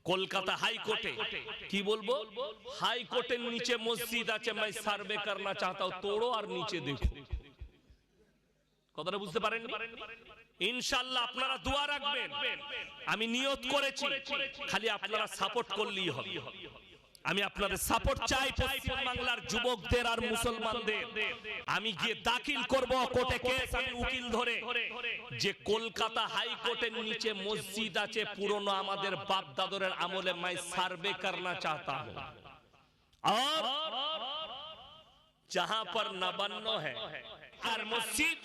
কলকাতা হাইকোর্টে কি বলবো, হাইকোর্টের নিচে মসজিদ আছে, मैं সার্ভে करना चाहता हूं, তোড়ো আর নিচে দেখো। কথাটা বুঝতে পারেন? ইনশাআল্লাহ আপনারা দোয়া রাখবেন, আমি নিয়ত করেছি, খালি আপনারা সাপোর্ট করলেই হবে। আমি আপনাদের সাপোর্ট চাই, পশ্চিম বাংলার যুবকদের আর মুসলমানদের। আমি গিয়ে দাখিল করব কোর্টে কেস, আমি উকিল ধরে, যে কলকাতা হাইকোর্টের নিচে মসজিদ আছে পুরনো আমাদের বাপ দাদরের আমলে, मैं সার্ভে करना चाहता हूं, और जहां पर नबान्नो है আর মসজিদ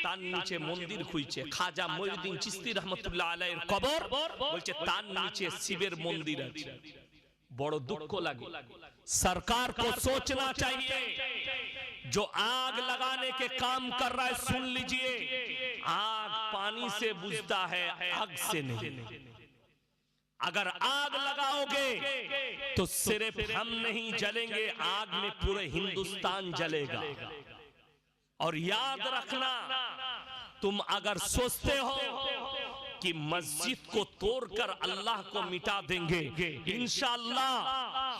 তার নিচে মন্দির খুঁজছে, খাজা মঈনুদ্দিন চিশতি রহমাতুল্লাহ আলাইহির কবর, বলছে তার নিচে শিবের মন্দির আছে। बड़ो दुख लगे। सरकार को सोचना चाहिए, जो आग लगाने के काम कर रहा है, सुन लीजिए, आग पानी से बुझता है, आग से नहीं। अगर आग लगाओगे तो सिर्फ हम नहीं जलेंगे, आग में पूरे हिंदुस्तान जलेगा। और याद रखना, तुम अगर सोचते हो कि मस्जिद को तोड़कर अल्लाह को मिटा देंगे, इंशाअल्लाह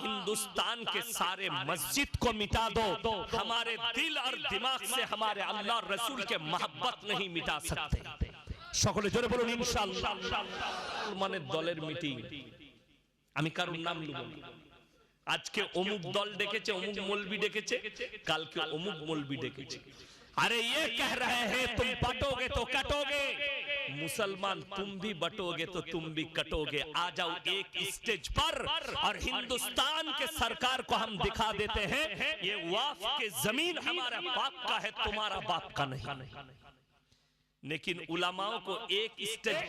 हिंदुस्तान के सारे मस्जिद को मिटा दो, हमारे दिल और दिमाग से हमारे अल्लाह रसूल के मोहब्बत नहीं मिटा सकते। সকলে জোরে বলুন ইনশাআল্লাহ। মানে দলের মিটিং, আমি কারোর নাম নেব না। আজকে অমুক দল ডেকেছে, অমুক মৌলবি ডেকেছে, কালকে অমুক মৌলবি ডেকেছে। अरे ये कह रहे हैं तुम बटोगे तो कटोगे, मुसलमान तुम भी बटोगे तो तुम भी कटोगे। आ जाओ एक स्टेज पर, और हिंदुस्तान के सरकार को हम दिखा देते हैं, ये वक्फ के जमीन हमारा बाप का है, तुम्हारा बाप का नहीं। लेकिन उलमाओं को एक स्टेज